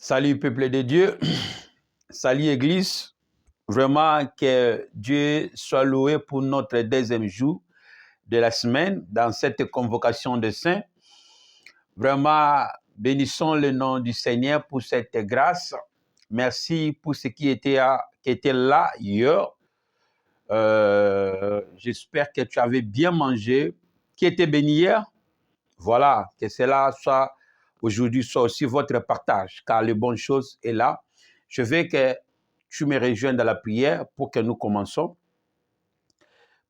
Salut peuple de Dieu, salut Église. Vraiment que Dieu soit loué pour notre deuxième jour de la semaine dans cette convocation de saints. Vraiment, bénissons le nom du Seigneur pour cette grâce. Merci pour ce qui était là hier. J'espère que tu avais bien mangé. Qui était béni hier? Voilà, que cela soit aujourd'hui soit aussi votre partage, car les bonnes choses est là. Je veux que tu me rejoignes dans la prière pour que nous commençons.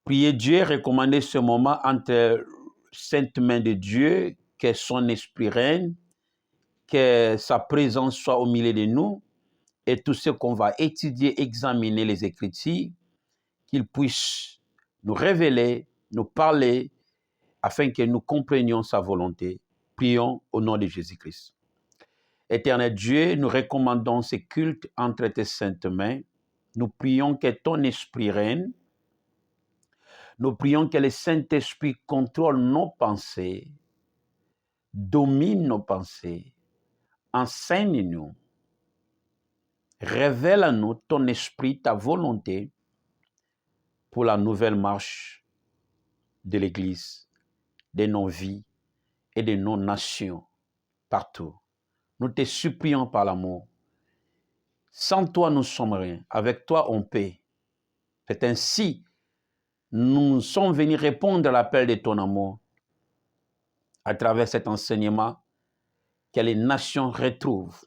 Prier Dieu, recommander ce moment entre sainte main de Dieu, que son esprit règne, que sa présence soit au milieu de nous, et tout ce qu'on va étudier, examiner les Écritures, qu'il puisse nous révéler, nous parler, afin que nous comprenions sa volonté. Prions au nom de Jésus-Christ. Éternel Dieu, nous recommandons ces cultes entre tes saintes mains. Nous prions que ton esprit règne. Nous prions que le Saint-Esprit contrôle nos pensées, domine nos pensées, enseigne-nous, révèle à nous ton esprit, ta volonté pour la nouvelle marche de l'Église, de nos vies et de nos nations partout. Nous te supplions par l'amour. Sans toi, nous ne sommes rien. Avec toi, on peut. C'est ainsi, nous sommes venus répondre à l'appel de ton amour à travers cet enseignement, que les nations retrouvent,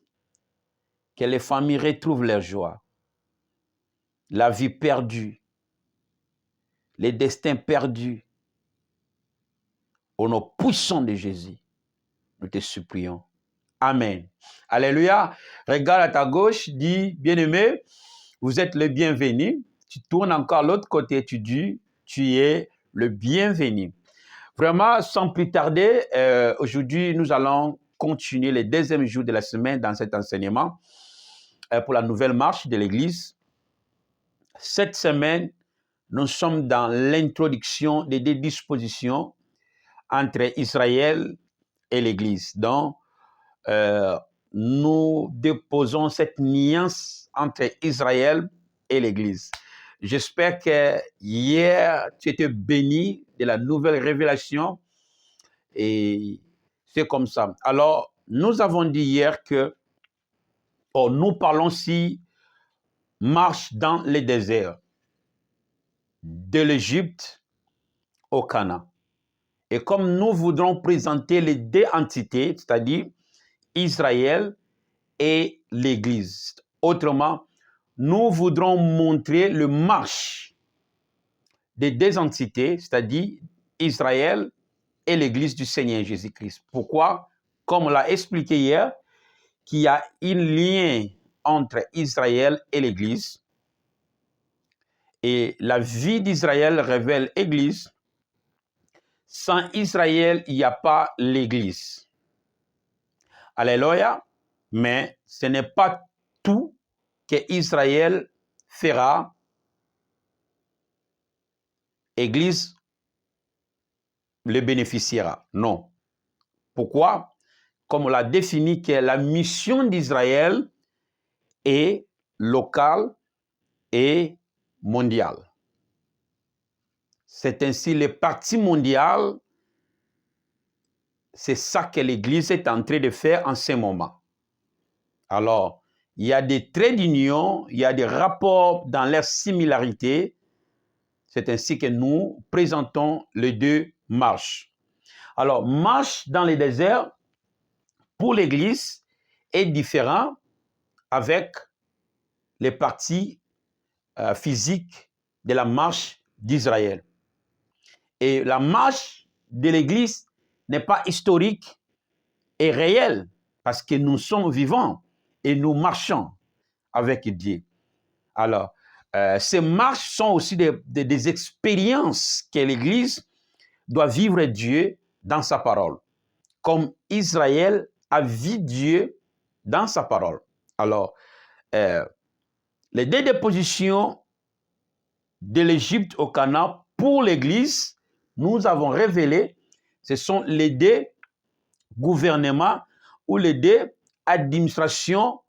que les familles retrouvent leur joie, la vie perdue, les destins perdus. Au nom puissant de Jésus, nous te supplions. Amen. Alléluia. Regarde à ta gauche, dis, bien-aimé, vous êtes le bienvenu. Tu tournes encore à l'autre côté, tu dis, tu es le bienvenu. Vraiment, sans plus tarder, aujourd'hui, nous allons continuer les deuxièmes jours de la semaine dans cet enseignement pour la nouvelle marche de l'Église. Cette semaine, nous sommes dans l'introduction des dispositions entre Israël et l'Église. Donc, nous déposons cette nuance entre Israël et l'Église. J'espère que hier, tu étais béni de la nouvelle révélation et c'est comme ça. Alors, nous avons dit hier que nous parlons si marche dans le désert de l'Égypte au Canaan. Et comme nous voudrons présenter les deux entités, c'est-à-dire Israël et l'Église. Autrement, nous voudrons montrer le marche des deux entités, c'est-à-dire Israël et l'Église du Seigneur Jésus-Christ. Pourquoi? Comme on l'a expliqué hier, qu'il y a un lien entre Israël et l'Église. Et la vie d'Israël révèle l'Église. Sans Israël, il n'y a pas l'Église. Alléluia. Mais ce n'est pas tout que Israël fera. L'Église le bénéficiera. Non. Pourquoi? Comme on l'a défini, que la mission d'Israël est locale et mondiale. C'est ainsi les parties mondiales, c'est ça que l'Église est en train de faire en ce moment. Alors, il y a des traits d'union, il y a des rapports dans leur similarité. C'est ainsi que nous présentons les deux marches. Alors, marche dans le désert, pour l'Église, est différent avec les parties physiques de la marche d'Israël. Et la marche de l'Église n'est pas historique et réelle, parce que nous sommes vivants et nous marchons avec Dieu. Alors, ces marches sont aussi des expériences que l'Église doit vivre Dieu dans sa parole, comme Israël a vu Dieu dans sa parole. Alors, les deux dépositions de l'Égypte au Canaan pour l'Église, nous avons révélé, ce sont les deux gouvernements ou les deux administration,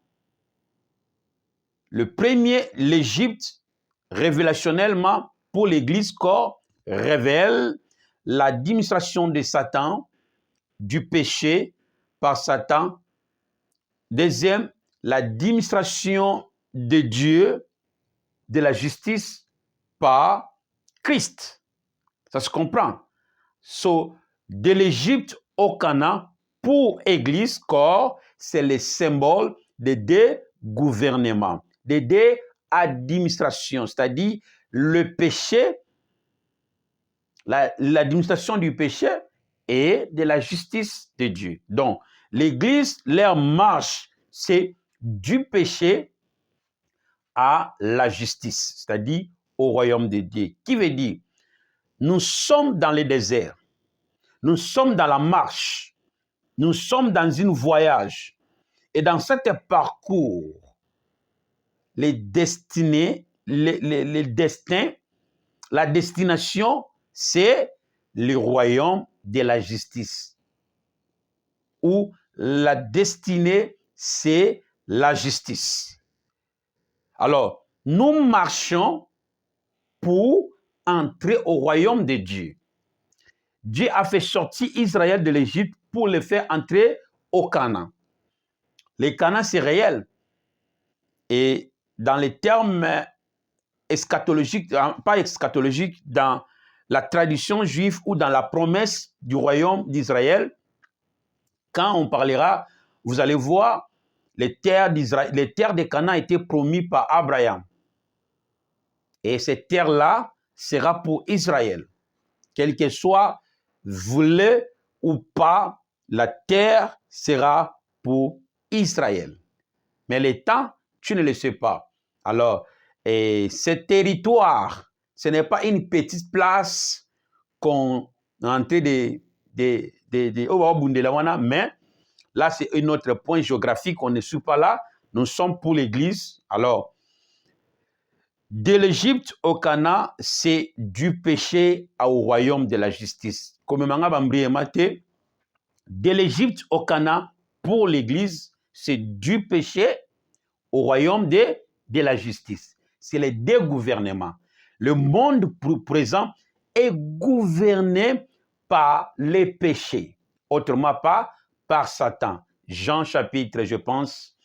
le premier, l'Égypte, révélationnellement pour l'Église corps, révèle l'administration de Satan, du péché par Satan. Deuxième, l'administration de Dieu, de la justice par Christ. Ça se comprend. So, de l'Égypte au Canaan, pour Église, corps, c'est le symbole des deux gouvernements, des deux administrations, c'est-à-dire le péché, l'administration du péché et de la justice de Dieu. Donc, l'Église, leur marche, c'est du péché à la justice, c'est-à-dire au royaume de Dieu. Qui veut dire, nous sommes dans le désert, nous sommes dans la marche, nous sommes dans un voyage. Et dans cet parcours, les destinées, les destins, la destination, c'est le royaume de la justice. Ou la destinée, c'est la justice. Alors, nous marchons pour entrer au royaume de Dieu. Dieu a fait sortir Israël de l'Égypte pour le faire entrer au Canaan. Le Canaan, c'est réel. Et dans les termes eschatologiques, pas eschatologiques, dans la tradition juive ou dans la promesse du royaume d'Israël, quand on parlera, vous allez voir, les terres de Canaan étaient promises par Abraham. Et cette terre-là sera pour Israël. Quel que soit voulu ou pas, la terre sera pour Israël. Mais les temps, tu ne le sais pas. Alors, ce territoire, ce n'est pas une petite place qu'on est en train mais là, c'est un autre point géographique, on ne suit pas là. Nous sommes pour l'Église. Alors, de l'Égypte au Canaan, c'est du péché au royaume de la justice. Comme de l'Égypte au Canaan, pour l'Église, c'est du péché au royaume de la justice. C'est les deux gouvernements. Le monde présent est gouverné par les péchés, autrement pas par Satan. Jean chapitre, je pense,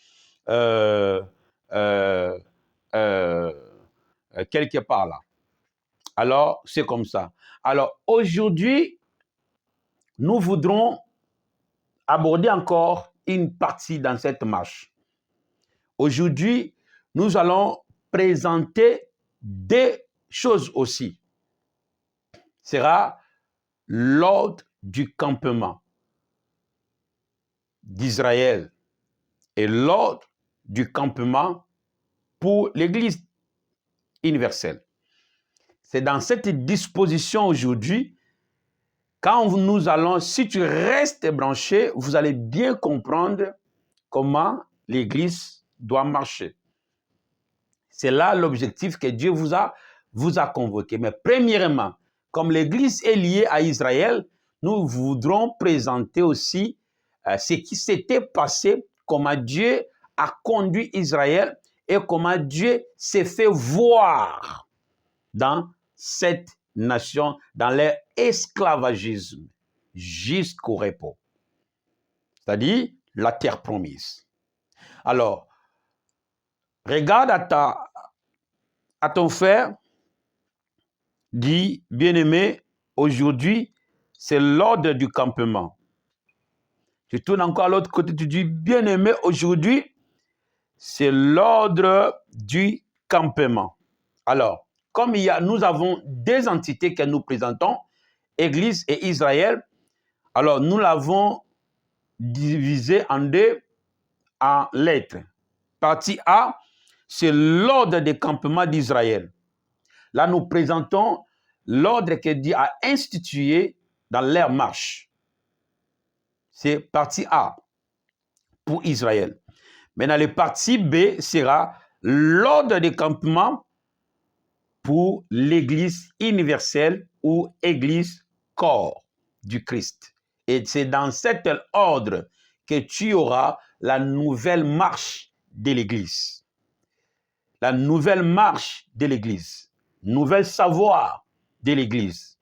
quelque part là. Alors, c'est comme ça. Alors, aujourd'hui, nous voudrons aborder encore une partie dans cette marche. Aujourd'hui, nous allons présenter des choses aussi. Ce sera l'ordre du campement d'Israël et l'ordre du campement pour l'Église universelle. C'est dans cette disposition aujourd'hui, quand nous allons, si tu restes branché, vous allez bien comprendre comment l'Église doit marcher. C'est là l'objectif que Dieu vous a convoqué. Mais premièrement, comme l'Église est liée à Israël, nous voudrons présenter aussi ce qui s'était passé, comment Dieu a conduit Israël et comment Dieu s'est fait voir dans cette nation, dans leur esclavagisme jusqu'au repos. C'est-à-dire la terre promise. Alors, regarde à ton frère, dis, bien-aimé, aujourd'hui, c'est l'ordre du campement. Tu tournes encore à l'autre côté, tu dis, bien-aimé, aujourd'hui, c'est l'ordre du campement. Alors, comme nous avons deux entités que nous présentons, Église et Israël, alors nous l'avons divisé en deux en lettres. Partie A, c'est l'ordre des campements d'Israël. Là, nous présentons l'ordre que Dieu a institué dans leur marche. C'est partie A pour Israël. Maintenant, la partie B sera l'ordre des campements pour l'Église universelle ou Église corps du Christ. Et c'est dans cet ordre que tu auras la nouvelle marche de l'Église. La nouvelle marche de l'Église. Nouvel savoir de l'Église.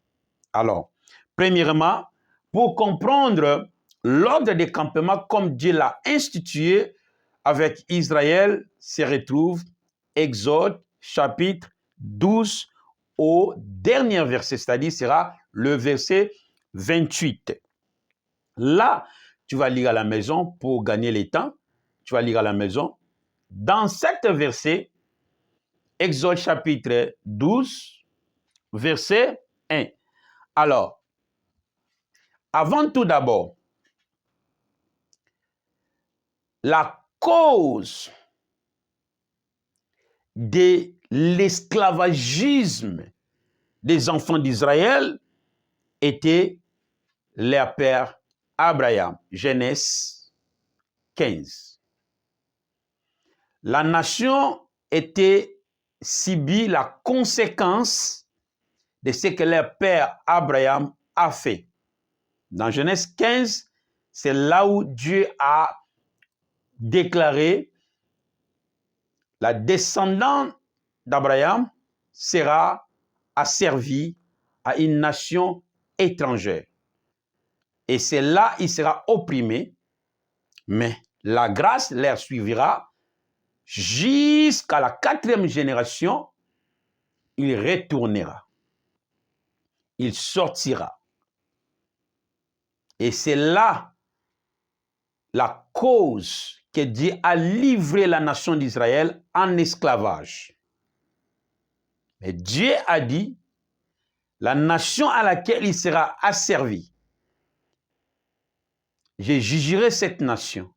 Alors, premièrement, pour comprendre l'ordre des campements comme Dieu l'a institué avec Israël, se retrouve Exode chapitre 12 au dernier verset, c'est-à-dire sera le verset 28. Là, tu vas lire à la maison pour gagner le temps. Tu vas lire à la maison. Dans cet verset, Exode chapitre 12, verset 1. Alors, avant tout d'abord, la cause de l'esclavagisme des enfants d'Israël était leur père Abraham. Genèse 15. La nation était subie la conséquence de ce que leur père Abraham a fait. Dans Genèse 15, c'est là où Dieu a déclaré la descendante d'Abraham sera asservie à une nation étrangère. Et c'est là il sera opprimé, mais la grâce leur suivra jusqu'à la 4e génération. Il retournera. Il sortira. Et c'est là la cause que Dieu a livré la nation d'Israël en esclavage. Mais Dieu a dit, la nation à laquelle il sera asservi, je jugerai cette nation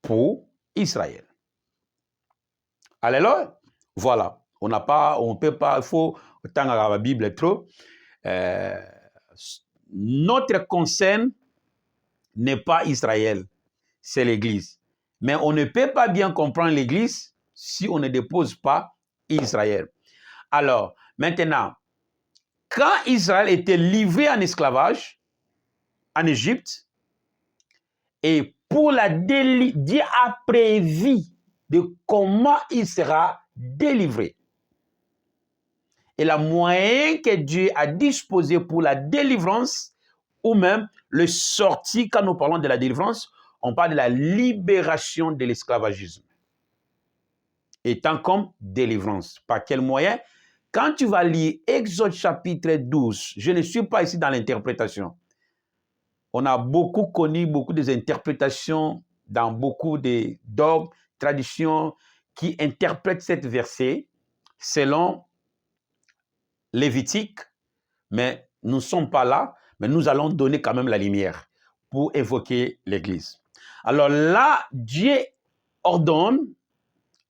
pour Israël. Alléluia. Voilà. On ne peut pas, il faut, tant à la Bible trop, notre concerne n'est pas Israël, c'est l'Église. Mais on ne peut pas bien comprendre l'Église si on ne dépose pas Israël. Alors, maintenant, quand Israël était livré en esclavage en Égypte, et pour la Dieu a prévu de comment il sera délivré. Et le moyen que Dieu a disposé pour la délivrance, ou même le sorti, quand nous parlons de la délivrance, on parle de la libération de l'esclavagisme. Étant comme délivrance. Par quel moyen? Quand tu vas lire Exode chapitre 12, je ne suis pas ici dans l'interprétation. On a beaucoup connu, beaucoup des interprétations dans beaucoup de dogmes, traditions qui interprètent cet verset selon Lévitique, mais nous ne sommes pas là, mais nous allons donner quand même la lumière pour évoquer l'Église. Alors là, Dieu ordonne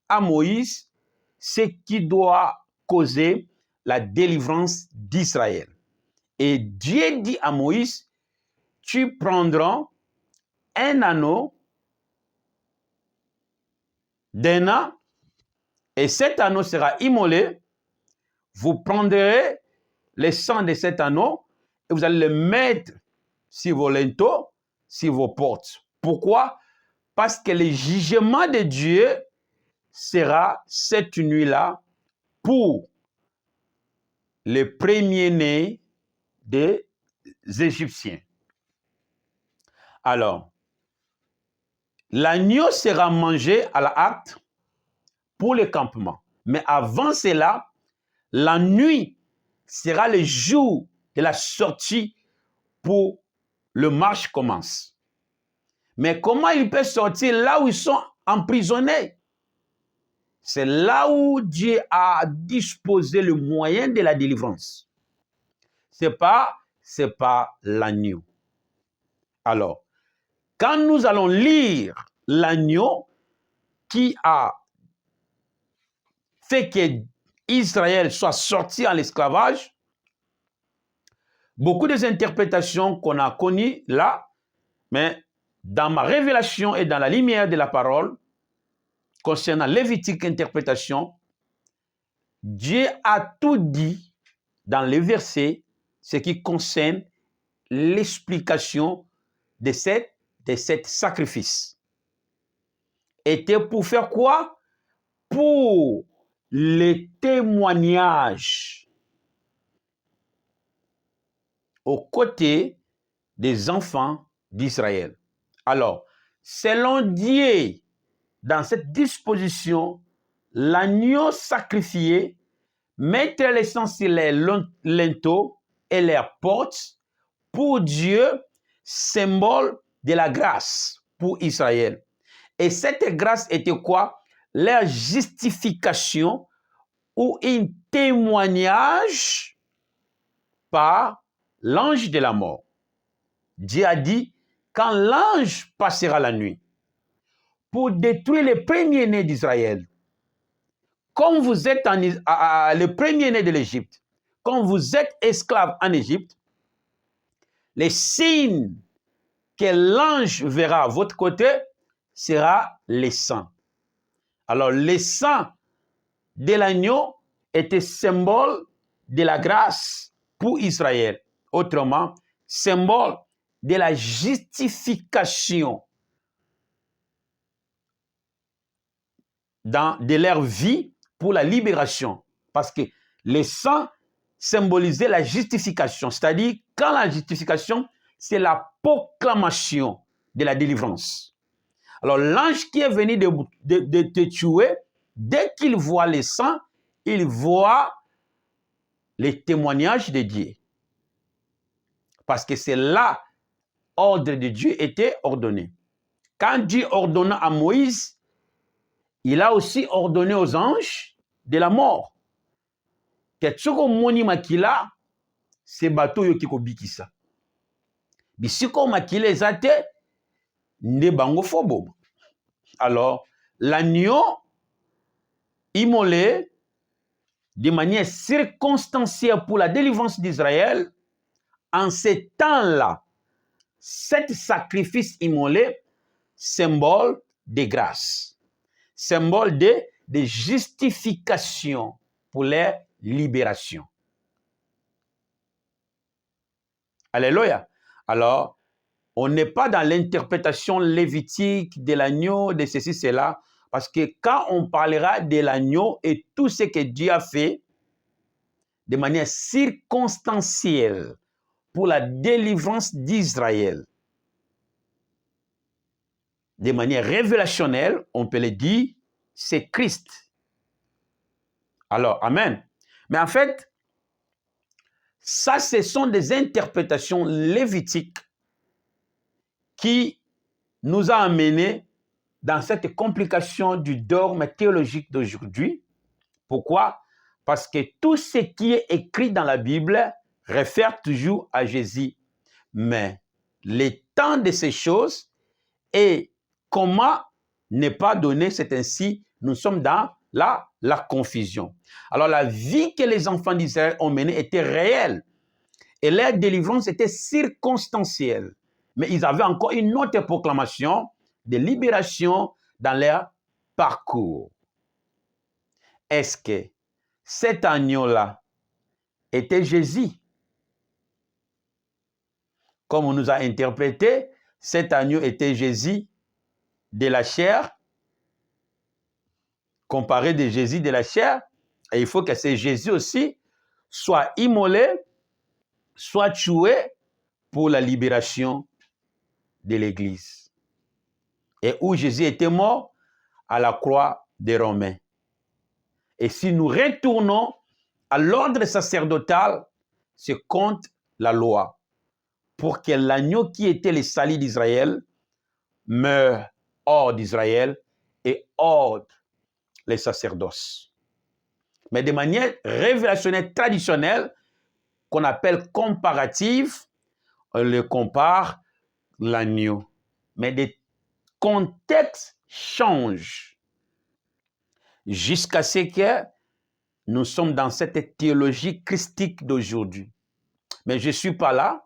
à Moïse ce qui doit causer la délivrance d'Israël. Et Dieu dit à Moïse, tu prendras un anneau d'un an, et cet anneau sera immolé. Vous prendrez le sang de cet anneau et vous allez le mettre sur vos linteaux, sur vos portes. Pourquoi? Parce que le jugement de Dieu sera cette nuit-là pour les premiers-nés des Égyptiens. Alors, l'agneau sera mangé à la hâte pour le campement. Mais avant cela, la nuit sera le jour de la sortie pour le marche commence. Mais comment il peut sortir là où ils sont emprisonnés? C'est là où Dieu a disposé le moyen de la délivrance. C'est pas l'agneau. Alors, quand nous allons lire l'agneau qui a fait que Israël soit sorti en esclavage, beaucoup des interprétations qu'on a connues là, mais dans ma révélation et dans la lumière de la parole, concernant Lévitique interprétation, Dieu a tout dit dans les versets, ce qui concerne l'explication de cette de cet sacrifice était pour faire quoi? Pour le témoignage aux côtés des enfants d'Israël. Alors, selon Dieu, dans cette disposition, l'agneau sacrifié mettait les sangs sur les linteaux et les portes pour Dieu, symbole de la grâce pour Israël. Et cette grâce était quoi? Leur justification ou un témoignage par l'ange de la mort. Dieu a dit, quand l'ange passera la nuit pour détruire les premiers-nés d'Israël, comme vous êtes le premier-né de l'Égypte, quand vous êtes esclaves en Égypte, les signes que l'ange verra à votre côté sera le sang. Alors, le sang de l'agneau était symbole de la grâce pour Israël. Autrement, symbole de la justification de leur vie pour la libération. Parce que le sang symbolisait la justification. C'est-à-dire, quand la justification, c'est la proclamation de la délivrance. Alors, l'ange qui est venu de te tuer, dès qu'il voit le sang, il voit les témoignages de Dieu. Parce que c'est là l'ordre de Dieu était ordonné. Quand Dieu ordonna à Moïse, il a aussi ordonné aux anges de la mort. Ketsoko moni makila, c'est bateau yo kiko bikisa. Bisiko makila ezate, ne bango fobo. Alors, l'agneau immolé de manière circonstancielle pour la délivrance d'Israël, en ces temps-là, cet sacrifice immolé, symbole de grâce, symbole de justification pour leur libération. Alléluia. Alors, on n'est pas dans l'interprétation lévitique de l'agneau, de ceci, cela, parce que quand on parlera de l'agneau et tout ce que Dieu a fait de manière circonstancielle pour la délivrance d'Israël, de manière révélationnelle, on peut le dire, c'est Christ. Alors, amen. Mais en fait, ça, ce sont des interprétations lévitiques qui nous a amenés dans cette complication du dogme théologique d'aujourd'hui. Pourquoi? Parce que tout ce qui est écrit dans la Bible réfère toujours à Jésus. Mais le temps de ces choses et comment ne pas donner, c'est ainsi, nous sommes dans la confusion. Alors la vie que les enfants d'Israël ont menée était réelle et leur délivrance était circonstancielle. Mais ils avaient encore une autre proclamation de libération dans leur parcours. Est-ce que cet agneau-là était Jésus? Comme on nous a interprété, cet agneau était Jésus de la chair, comparé de Jésus de la chair, et il faut que ce Jésus aussi soit immolé, soit tué pour la libération de l'Église. Et où Jésus était mort? À la croix des Romains. Et si nous retournons à l'ordre sacerdotal, c'est contre la loi, pour que l'agneau qui était le salut d'Israël meure hors d'Israël et hors les sacerdoces. Mais de manière révélationnelle traditionnelle, qu'on appelle comparative, on le compare l'agneau. Mais des contextes changent jusqu'à ce que nous sommes dans cette théologie christique d'aujourd'hui. Mais je ne suis pas là,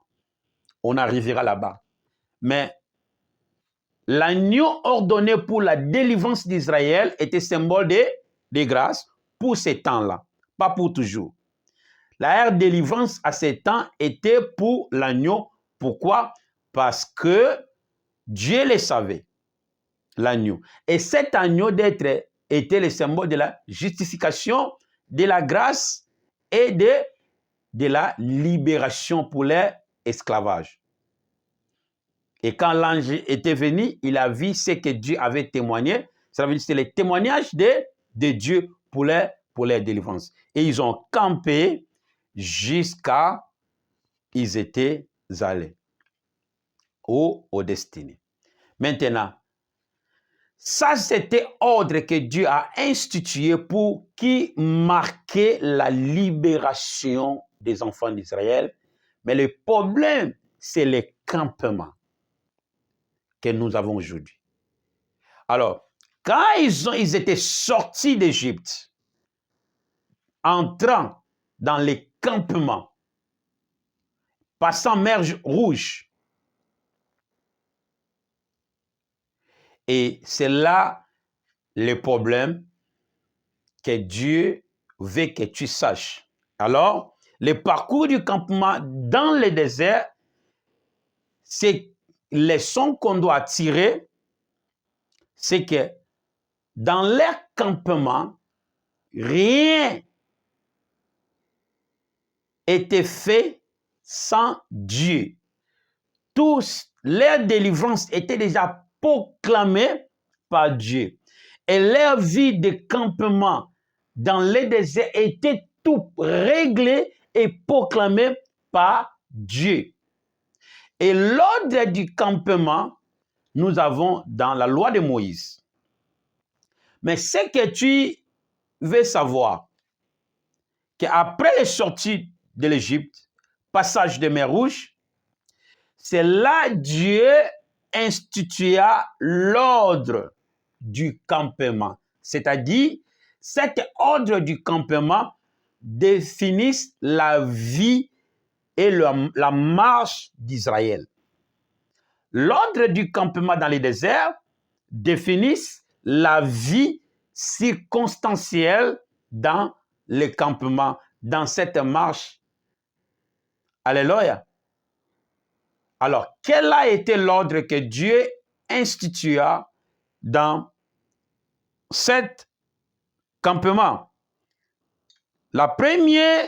on arrivera là-bas. Mais l'agneau ordonné pour la délivrance d'Israël était symbole de grâce pour ces temps-là, pas pour toujours. La délivrance à ces temps était pour l'agneau. Pourquoi? Parce que Dieu le savait, l'agneau. Et cet agneau d'être était le symbole de la justification, de la grâce et de la libération pour l'esclavage. Et quand l'ange était venu, il a vu ce que Dieu avait témoigné. Ça veut dire que c'est le témoignage de Dieu pour les délivrances. Et ils ont campé jusqu'à ils étaient allés aux destinées. Maintenant, ça c'était ordre que Dieu a institué pour qui marquait la libération des enfants d'Israël. Mais le problème, c'est le campement que nous avons aujourd'hui. Alors, quand ils étaient sortis d'Égypte, entrant dans les campements, passant mer Rouge, et c'est là le problème que Dieu veut que tu saches. Alors, le parcours du campement dans le désert, c'est les leçons qu'on doit tirer, c'est que dans leur campement, rien était fait sans Dieu. Tous, leur délivrance était déjà proclamée par Dieu. Et leur vie de campement dans le désert était tout réglé et proclamé par Dieu. Et l'ordre du campement, nous avons dans la loi de Moïse. Mais ce que tu veux savoir, qu'après les sorties de l'Égypte, passage de mer Rouge, c'est là Dieu institua l'ordre du campement. C'est-à-dire, cet ordre du campement définit la vie et la marche d'Israël. L'ordre du campement dans les déserts définit la vie circonstancielle dans le campement, dans cette marche. Alléluia. Alors, quel a été l'ordre que Dieu institua dans cet campement? La première,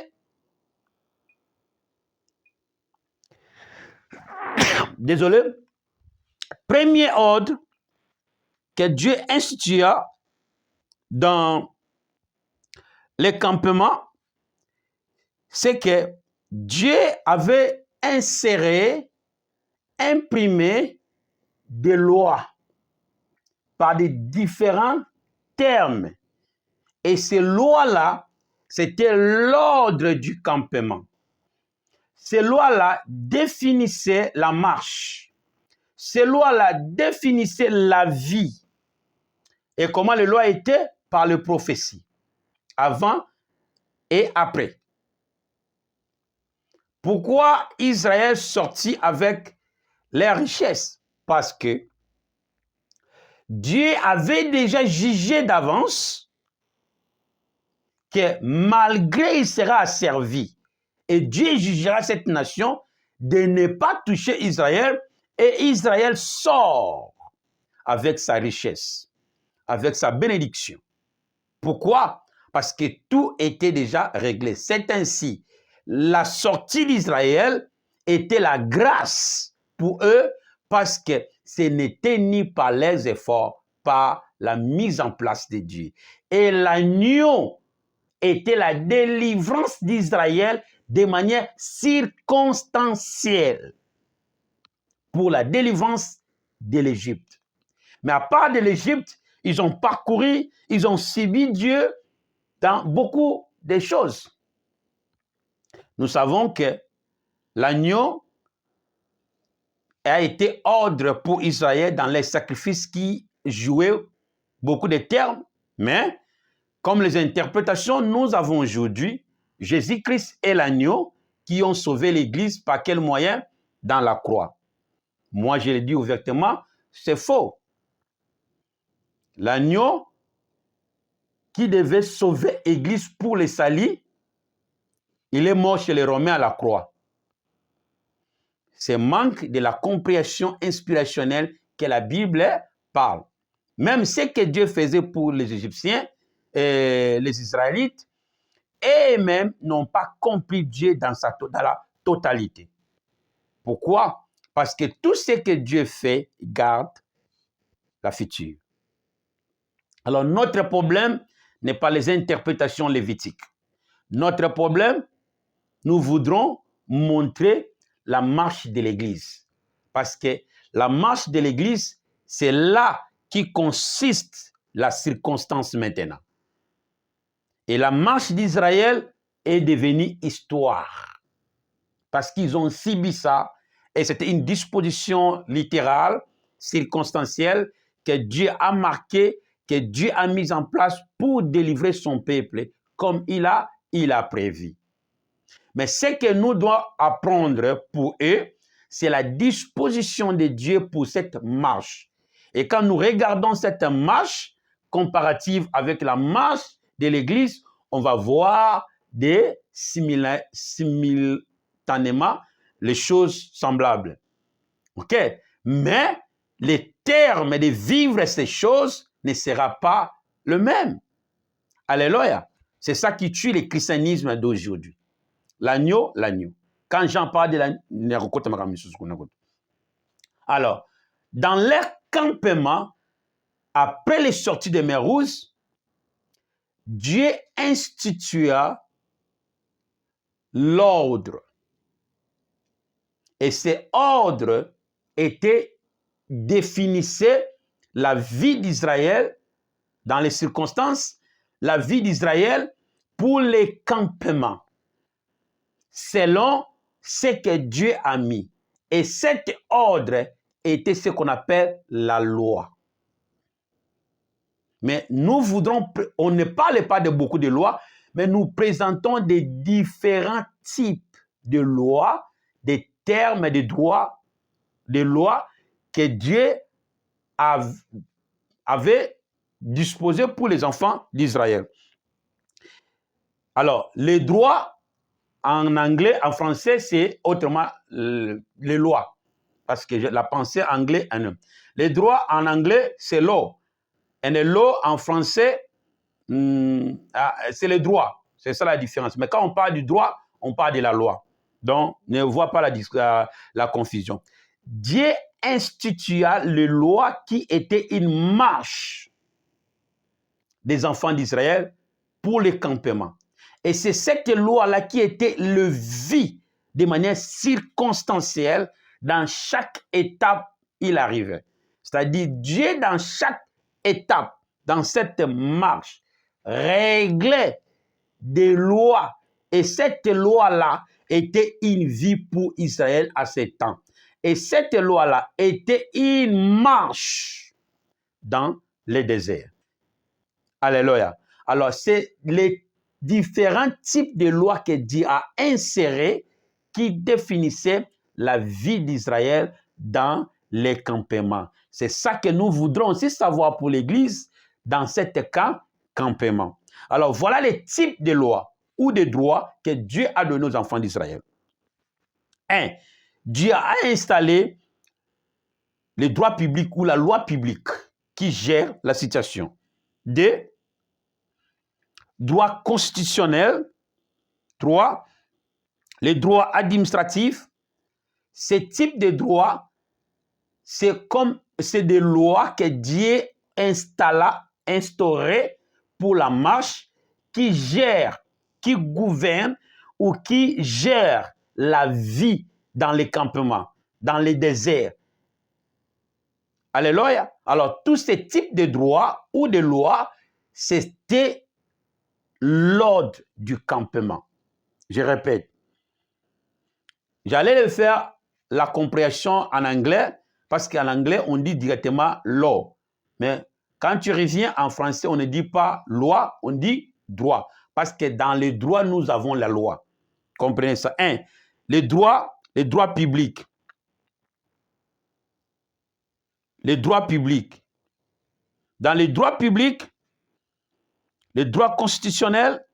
premier ordre que Dieu institua dans les campements, c'est que Dieu avait imprimé des lois par des différents termes. Et ces lois-là, c'était l'ordre du campement. Ces lois-là définissaient la marche. Ces lois-là définissaient la vie. Et comment les lois étaient? Par les prophéties. Avant et après. Pourquoi Israël sortit avec les richesses? Parce que Dieu avait déjà jugé d'avance que malgré il sera asservi, et Dieu jugera cette nation de ne pas toucher Israël, et Israël sort avec sa richesse, avec sa bénédiction. Pourquoi? Parce que tout était déjà réglé. C'est ainsi, la sortie d'Israël était la grâce pour eux, parce que ce n'était ni par les efforts, par la mise en place de Dieu. Et l'agneau était la délivrance d'Israël de manière circonstancielle pour la délivrance de l'Égypte. Mais à part de l'Égypte, ils ont parcouru, ils ont suivi Dieu dans beaucoup de choses. Nous savons que l'agneau a été ordre pour Israël dans les sacrifices qui jouaient beaucoup de termes, mais comme les interprétations nous avons aujourd'hui, Jésus-Christ est l'agneau qui ont sauvé l'Église par quel moyen? Dans la croix. Moi, je le dis ouvertement, c'est faux. L'agneau qui devait sauver l'Église pour les salis, il est mort chez les Romains à la croix. C'est manque de la compréhension inspirationnelle que la Bible parle. Même ce que Dieu faisait pour les Égyptiens et les Israélites, eux-mêmes n'ont pas compris Dieu dans la totalité. Pourquoi? Parce que tout ce que Dieu fait garde la future. Alors notre problème n'est pas les interprétations lévitiques. Notre problème, nous voudrons montrer la marche de l'Église. Parce que la marche de l'Église, c'est là qui consiste la circonstance maintenant. Et la marche d'Israël est devenue histoire. Parce qu'ils ont subi ça. Et c'était une disposition littérale, circonstancielle, que Dieu a marquée, que Dieu a mise en place pour délivrer son peuple, comme il a prévu. Mais ce que nous devons apprendre pour eux, c'est la disposition de Dieu pour cette marche. Et quand nous regardons cette marche comparative avec la marche de l'Église, on va voir simultanément les choses semblables. OK? Mais les termes de vivre ces choses ne sera pas le même. Alléluia. C'est ça qui tue le christianisme d'aujourd'hui. L'agneau, l'agneau. Quand j'en parle de l'agneau, alors, dans leur campement, après les sorties de mer Rouge, Dieu institua l'ordre. Et ces ordres définissaient la vie d'Israël dans les circonstances, la vie d'Israël pour les campements, selon ce que Dieu a mis. Et cet ordre était ce qu'on appelle la loi. Mais nous voudrons, on ne parle pas de beaucoup de lois, mais nous présentons des différents types de lois, des termes de droits, des lois que Dieu avait disposées pour les enfants d'Israël. Alors, les droits en anglais, en français, c'est autrement les lois. Parce que la pensée anglaise, les droits en anglais, c'est law. Et le law en français, c'est les droits. C'est ça la différence. Mais quand on parle du droit, on parle de la loi. Donc, ne vois pas la confusion. Dieu institua les lois qui étaient une marche des enfants d'Israël pour les campements. Et c'est cette loi-là qui était le vie de manière circonstancielle dans chaque étape il arrivait. C'est-à-dire Dieu dans chaque étape, dans cette marche, réglait des lois. Et cette loi-là était une vie pour Israël à ce temps. Et cette loi-là était une marche dans le désert. Alléluia. Alors, c'est les différents types de lois que Dieu a insérés qui définissaient la vie d'Israël dans les campements. C'est ça que nous voudrons aussi savoir pour l'Église dans cet campement. Alors, voilà les types de lois ou de droits que Dieu a donnés aux enfants d'Israël. 1. Dieu a installé les droits publics ou la loi publique qui gère la situation. 2. Droit constitutionnel. 3. Les droits administratifs. Ces types de droits, c'est des lois que Dieu instaurées pour la marche qui gère, qui gouverne ou qui gère la vie dans les campements, dans les déserts. Alléluia. Alors, tous ces types de droits ou de lois, c'était l'ordre du campement. Je répète. J'allais le faire la compréhension en anglais, parce qu'en anglais, on dit directement law. Mais quand tu reviens en français, on ne dit pas loi, on dit droit. Parce que dans les droits, nous avons la loi. Comprenez ça. 1. Les droits publics. Les droits publics. Dans les droits publics, les droits constitutionnels,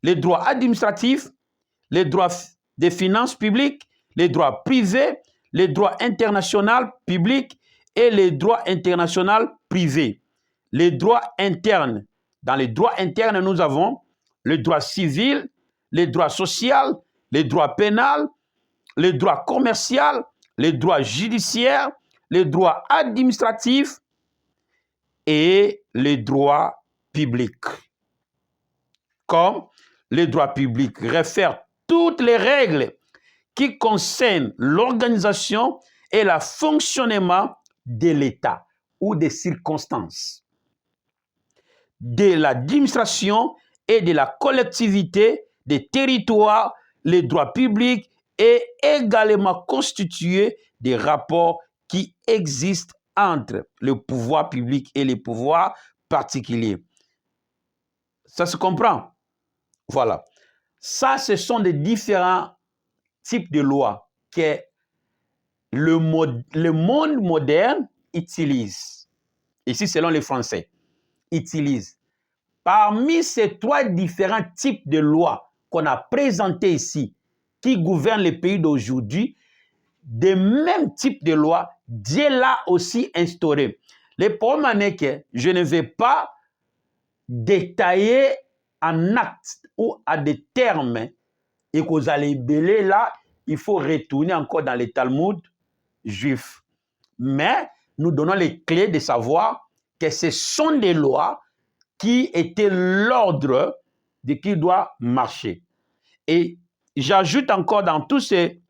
les droits administratifs, les droits des finances publiques, les droits privés, les droits internationaux publics et les droits internationaux privés. Les droits internes. Dans les droits internes, nous avons le droit civil, les droits sociaux, les droits pénals, les droits commerciaux, les droits judiciaires, les droits administratifs et les droits publics. Comme les droits publics réfèrent toutes les règles qui concernent l'organisation et le fonctionnement de l'État ou des circonstances, de l'administration et de la collectivité, des territoires, les droits publics et également constituer des rapports qui existent entre le pouvoir public et les pouvoirs particuliers. Ça se comprend? Voilà. Ça, ce sont des différents types de lois que le monde moderne utilise. Ici, selon les Français, utilise. Parmi ces trois différents types de lois qu'on a présentés ici, qui gouvernent les pays d'aujourd'hui, des mêmes types de lois, Dieu l'a aussi instauré. Le problème est que je ne vais pas détailler en actes ou à des termes et que vous allez belé là, il faut retourner encore dans les Talmuds juifs. Mais nous donnons les clés de savoir que ce sont des lois qui étaient l'ordre de qui doit marcher. Et j'ajoute encore dans tous ces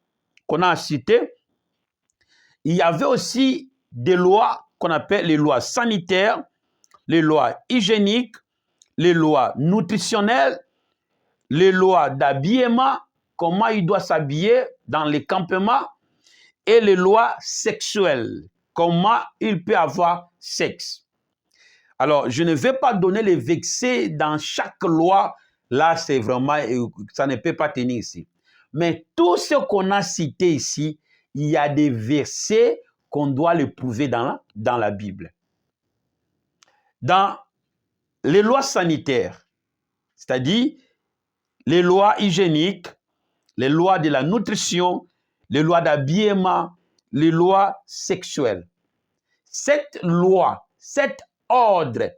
qu'on a cités, il y avait aussi des lois qu'on appelle les lois sanitaires, les lois hygiéniques, les lois nutritionnelles, les lois d'habillement, comment il doit s'habiller dans les campements, et les lois sexuelles, comment il peut avoir sexe. Alors, je ne vais pas donner les versets dans chaque loi, là c'est vraiment, ça ne peut pas tenir ici. Mais tout ce qu'on a cité ici, il y a des versets qu'on doit le prouver dans la Bible. Dans les lois sanitaires, c'est-à-dire les lois hygiéniques, les lois de la nutrition, les lois d'habillement, les lois sexuelles. Cette loi, cet ordre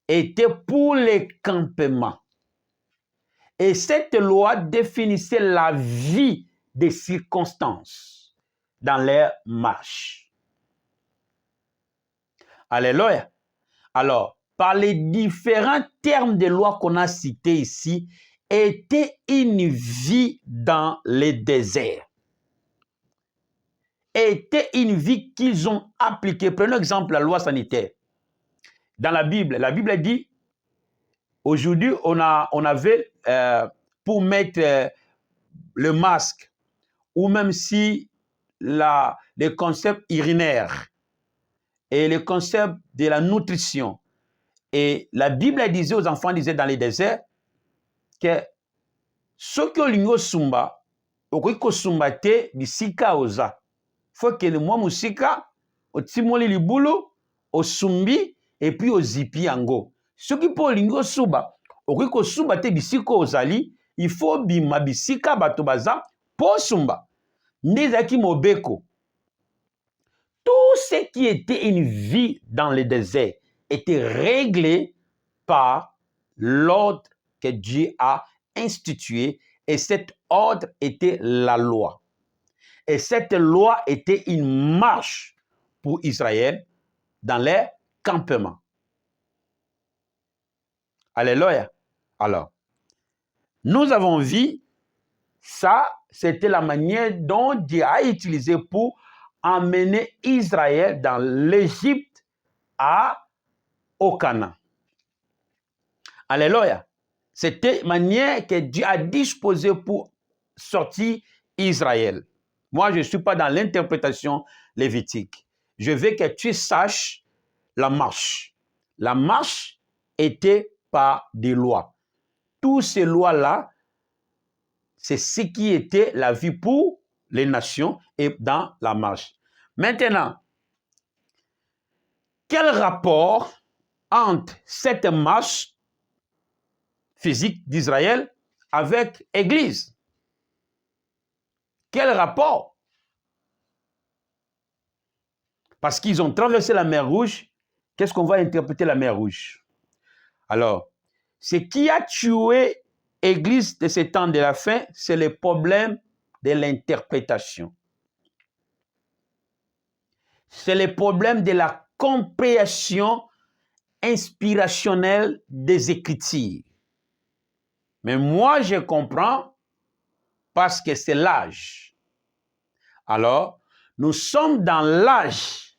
était pour les campements. Et cette loi définissait la vie des circonstances dans leur marche. Alléluia. Alors, par les différents termes de loi qu'on a cités ici, était une vie dans les déserts. Était une vie qu'ils ont appliquée. Prenons exemple la loi sanitaire. Dans la Bible dit, aujourd'hui, on avait pour mettre le masque, ou même si les concepts urinaires et le concept de la nutrition. Et la Bible disait aux enfants, disait dans les déserts, que ceux qui ont lingo sumba, okoiko sumba te bisika oza. Faut que le moi musika, o timoli libulu, o sumbi, et puis o zipi yango. Ceux qui ont lingo suba, okoiko sumba te bisika ozali, il faut bima bisika batobaza, po sumba. Ndezaki mobeko. Tout ce qui était une vie dans le désert était réglé par l'ordre que Dieu a institué, et cet ordre était la loi. Et cette loi était une marche pour Israël dans les campements. Alléluia. Alors, nous avons vu ça, c'était la manière dont Dieu a utilisé pour emmener Israël dans l'Égypte au Canaan. Alléluia. C'était la manière que Dieu a disposé pour sortir Israël. Moi, je ne suis pas dans l'interprétation lévitique. Je veux que tu saches la marche. La marche était par des lois. Toutes ces lois-là, c'est ce qui était la vie pour les nations et dans la marche. Maintenant, quel rapport entre cette marche physique d'Israël avec l'Église? Quel rapport? Parce qu'ils ont traversé la mer Rouge. Qu'est-ce qu'on va interpréter la mer Rouge? Alors, ce qui a tué l'Église de ces temps de la fin, c'est le problème de l'interprétation. C'est le problème de la compréhension inspirationnelle des Écritures. Mais moi, je comprends parce que c'est l'âge. Alors, nous sommes dans l'âge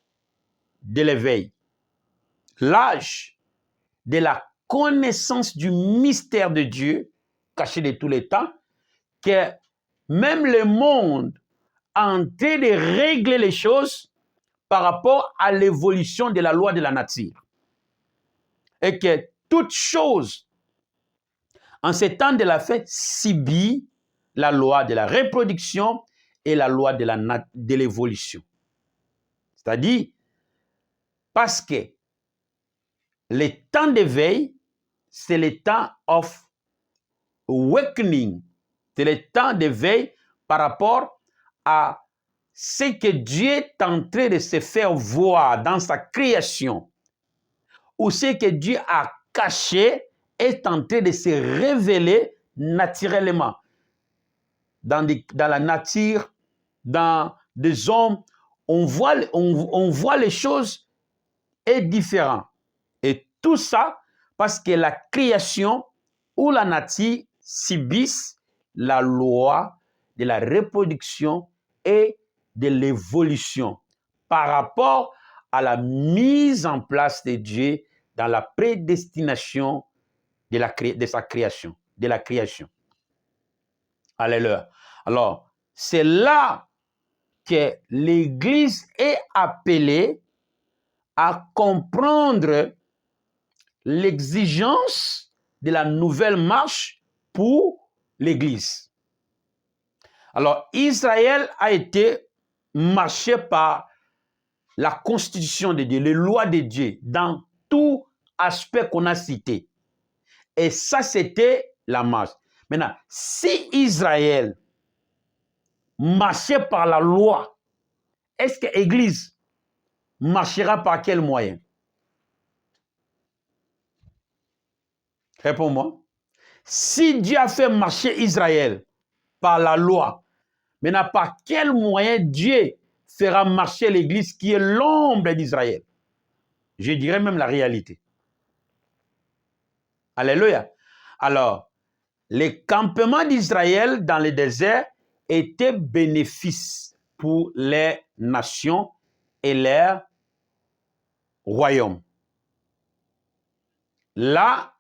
de l'éveil, l'âge de la connaissance du mystère de Dieu, caché de tous les temps, que même le monde est en train de régler les choses par rapport à l'évolution de la loi de la nature. Et que toute chose, en ces temps de la fin, subit la loi de la reproduction et la loi de l'évolution. C'est-à-dire, parce que le temps d'éveil, c'est le temps of awakening. C'est le temps d'éveil par rapport à ce que Dieu est en train de se faire voir dans sa création, ou ce que Dieu a caché est en train de se révéler naturellement dans la nature, dans des hommes. On voit les choses est différentes. Et tout ça parce que la création ou la nature subissent la loi de la reproduction et de l'évolution par rapport à la mise en place de Dieu dans la prédestination de sa création, de la création. Alléluia. Alors, c'est là que l'Église est appelée à comprendre l'exigence de la nouvelle marche pour l'Église. Alors, Israël a été marché par la constitution de Dieu, les lois de Dieu, dans tout aspect qu'on a cité. Et ça, c'était la marche. Maintenant, si Israël marchait par la loi, est-ce que l'Église marchera par quel moyen? Réponds-moi. Si Dieu a fait marcher Israël par la loi, maintenant, par quel moyen Dieu fera marcher l'Église qui est l'ombre d'Israël? Je dirais même la réalité. Alléluia. Alors, les campements d'Israël dans le désert étaient bénéfices pour les nations et leurs royaumes. Là,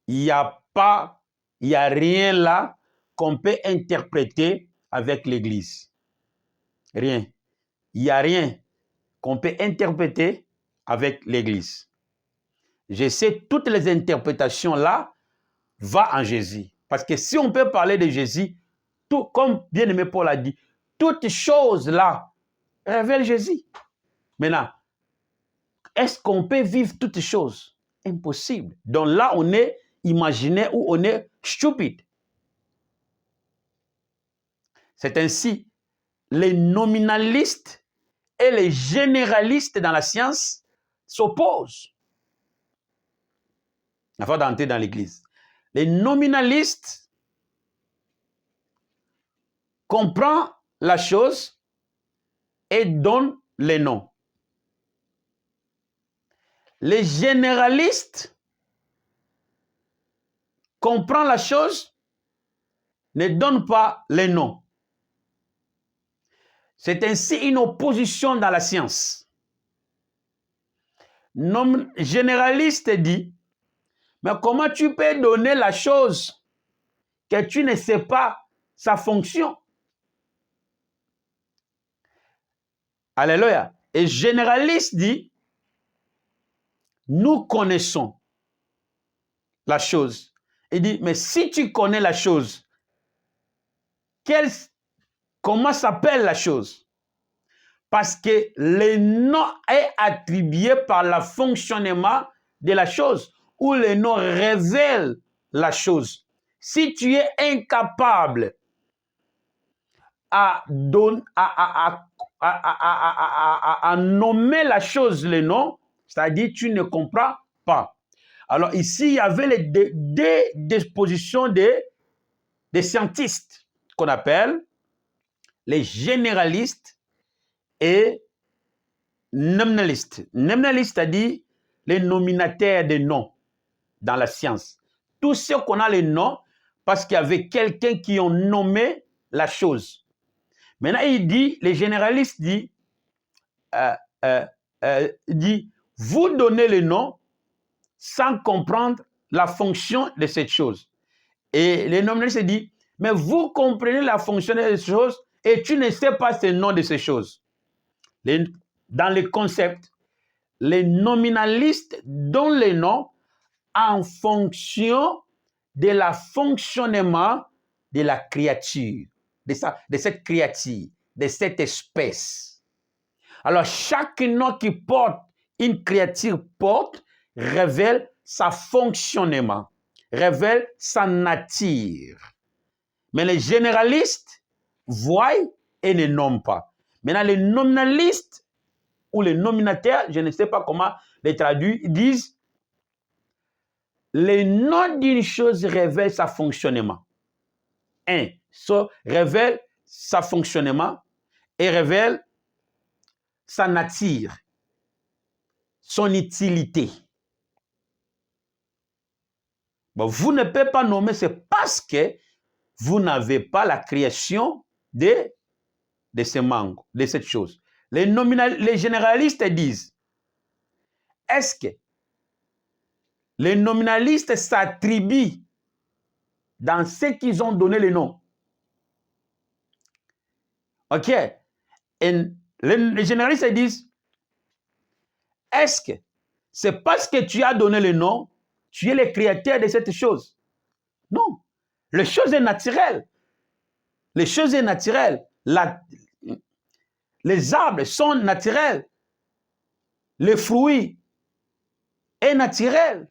il n'y a rien là qu'on peut interpréter avec l'Église. Rien. Il n'y a rien qu'on peut interpréter avec l'Église. Je sais, toutes les interprétations là vont en Jésus. Parce que si on peut parler de Jésus, tout, comme bien-aimé Paul a dit, toutes choses là révèlent Jésus. Maintenant, est-ce qu'on peut vivre toutes choses? Impossible. Donc là, on est imaginaire ou on est stupide. C'est ainsi, les nominalistes et les généralistes dans la science s'opposent avant d'entrer dans l'Église. Les nominalistes comprennent la chose et donnent les noms. Les généralistes comprennent la chose, ne donnent pas les noms. C'est ainsi une opposition dans la science. Généraliste dit, mais comment tu peux donner la chose que tu ne sais pas sa fonction? Alléluia. Et généraliste dit, nous connaissons la chose. Il dit, mais si tu connais la chose, comment s'appelle la chose? Parce que le nom est attribué par le fonctionnement de la chose, ou le nom révèle la chose. Si tu es incapable à à nommer la chose, le nom, c'est-à-dire tu ne comprends pas. Alors ici, il y avait des dispositions des scientistes qu'on appelle les généralistes et nominalistes. Nominalistes, c'est-à-dire les nominataires des noms dans la science. Tous ceux qu'on a les noms parce qu'il y avait quelqu'un qui a nommé la chose. Maintenant, il dit, les généralistes disent, vous donnez le nom sans comprendre la fonction de cette chose. Et les nominalistes disent, mais vous comprenez la fonction de cette chose et tu ne sais pas ce nom de ces choses. Dans les concepts, les nominalistes donnent les noms en fonction de la fonctionnement de la créature, de cette créature, de cette espèce. Alors, chaque nom qui porte, une créature porte, révèle sa fonctionnement, révèle sa nature. Mais les généralistes voient et ne nomment pas. Maintenant, les nominalistes ou les nominataires, je ne sais pas comment les traduire, disent le nom d'une chose révèle sa fonctionnement. Révèle sa fonctionnement et révèle sa nature, son utilité. Bon, vous ne pouvez pas nommer, c'est parce que vous n'avez pas la création de ces mangues, de cette chose. Les généralistes disent, est-ce que les nominalistes s'attribuent dans ce qu'ils ont donné le nom? OK. Et les généralistes disent, est-ce que c'est parce que tu as donné le nom, tu es le créateur de cette chose? Non. Les choses est naturelle. Les choses est naturelles. Les arbres sont naturels. Les fruits est naturel.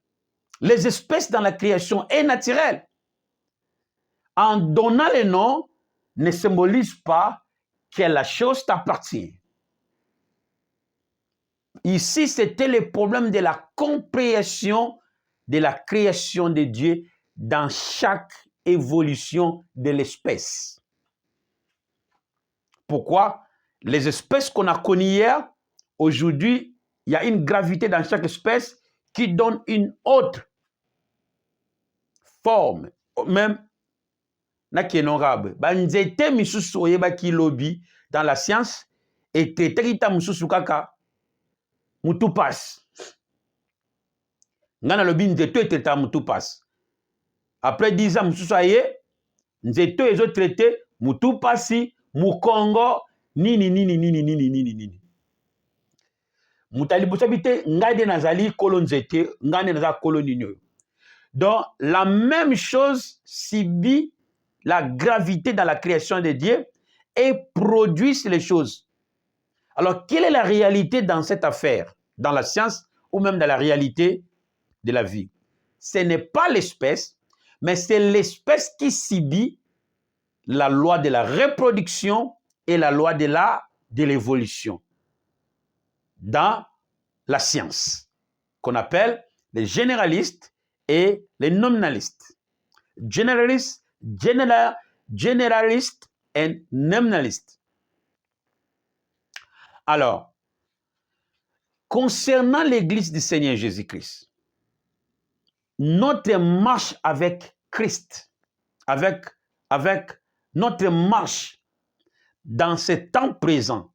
Les espèces dans la création est naturelle. En donnant le nom, ne symbolise pas que la chose t'appartient. Ici, c'était le problème de la compréhension de la création de Dieu dans chaque évolution de l'espèce. Pourquoi? Les espèces qu'on a connues hier, aujourd'hui, il y a une gravité dans chaque espèce qui donne une autre forme, même banzete misusu oyebaki lobi dans la science et traité mususu kaka mutu passe. Ngana lobi nzeto et traité mutu passe. Après 10 ans mususu aye nzeto ezo traité mutu passi mukongo nini. Mutali bosabite ngade nazali kolo nzete ngane naza kolo nini. Donc la même chose subit la gravité dans la création de Dieu et produisent les choses. Alors, quelle est la réalité dans cette affaire, dans la science ou même dans la réalité de la vie? Ce n'est pas l'espèce, mais c'est l'espèce qui subit la loi de la reproduction et la loi de l'évolution dans la science, qu'on appelle les généralistes et les nominalistes. Generalist and nominalist. Alors, concernant l'Église du Seigneur Jésus-Christ, notre marche avec Christ, avec notre marche dans ce temps présent,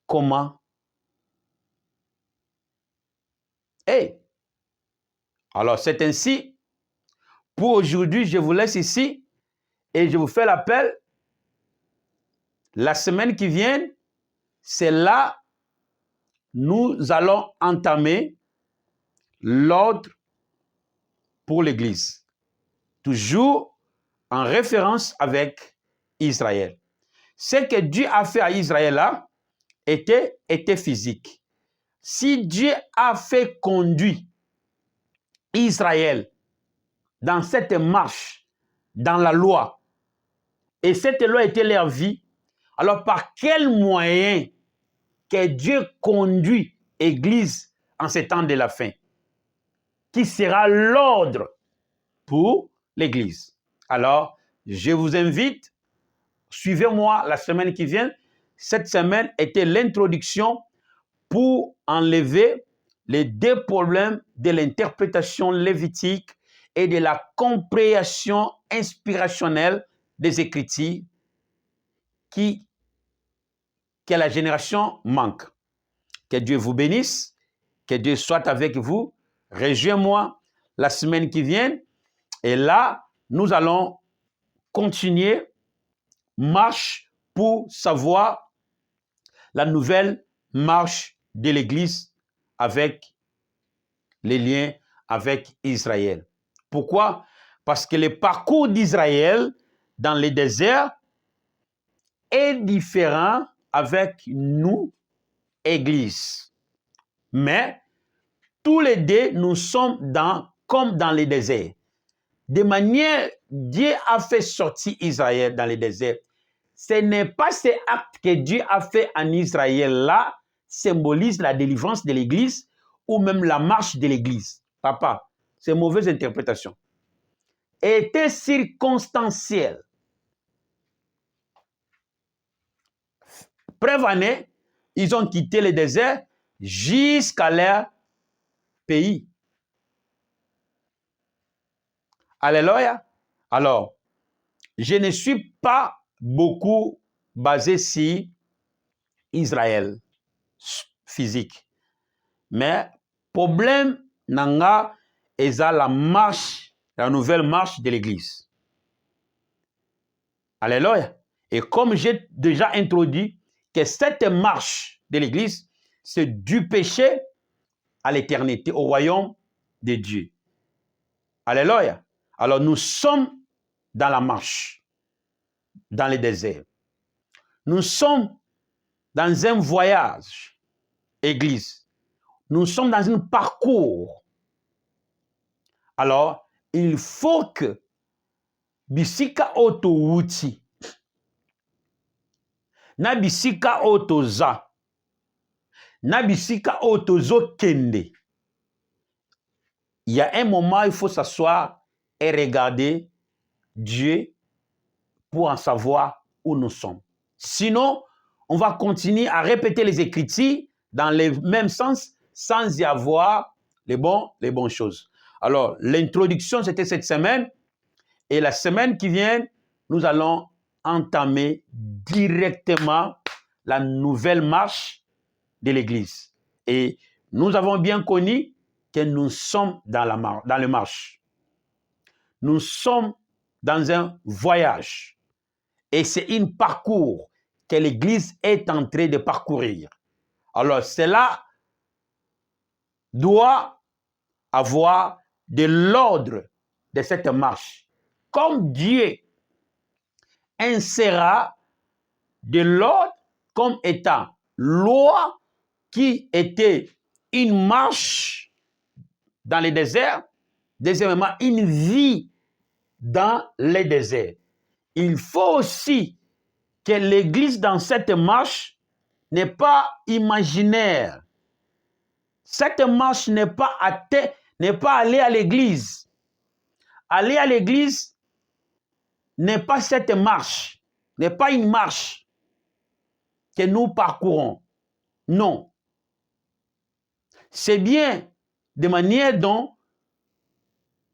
comment? Alors c'est ainsi. Pour aujourd'hui, je vous laisse ici et je vous fais l'appel. La semaine qui vient, c'est là nous allons entamer l'ordre pour l'Église. Toujours en référence avec Israël. Ce que Dieu a fait à Israël là était physique. Si Dieu a fait conduire Israël dans cette marche, dans la loi, et cette loi était leur vie, Alors, par quel moyen que Dieu conduit l'Église en ces temps de la fin? Qui sera l'ordre pour l'Église? Alors, je vous invite, suivez-moi la semaine qui vient. Cette semaine était l'introduction pour enlever les deux problèmes de l'interprétation lévitique et de la compréhension inspirationnelle des Écritures que la génération manque. Que Dieu vous bénisse, que Dieu soit avec vous. Rejoignez-moi la semaine qui vient et là, nous allons continuer marche pour savoir la nouvelle marche de l'Église avec les liens avec Israël. Pourquoi? Parce que le parcours d'Israël dans le désert est différent avec nous, Église. Mais tous les deux, nous sommes comme dans le désert. De manière, Dieu a fait sortir Israël dans le désert. Ce n'est pas ce acte que Dieu a fait en Israël là, symbolise la délivrance de l'Église ou même la marche de l'Église. Papa, c'est une mauvaise interprétation. Était circonstanciel. Prévanés, ils ont quitté le désert jusqu'à leur pays. Alléluia. Alors, je ne suis pas beaucoup basé sur Israël physique. Mais problème nanga est la marche, la nouvelle marche de l'Église. Alléluia. Et comme j'ai déjà introduit que cette marche de l'Église, c'est du péché à l'éternité, au royaume de Dieu. Alléluia. Alors nous sommes dans la marche, dans le désert. Nous sommes dans un voyage, Église. Nous sommes dans un parcours. Alors, il faut que bisika oto wuti, na bisika oto za, na bisika oto zo kende. Il y a un moment, il faut s'asseoir et regarder Dieu pour en savoir où nous sommes. Sinon, on va continuer à répéter les Écritures dans le même sens sans y avoir les bonnes choses. Alors, l'introduction, c'était cette semaine. Et la semaine qui vient, nous allons entamer directement la nouvelle marche de l'Église. Et nous avons bien connu que nous sommes dans le marche. Nous sommes dans un voyage. Et c'est un parcours que l'Église est en train de parcourir. Alors, cela doit avoir de l'ordre de cette marche. Comme Dieu insérera de l'ordre comme étant loi qui était une marche dans le désert, deuxièmement, une vie dans le désert. Il faut aussi que l'Église dans cette marche n'est pas imaginaire. Cette marche n'est pas aller à l'Église. Aller à l'Église n'est pas cette marche, n'est pas une marche que nous parcourons. Non. C'est bien de manière dont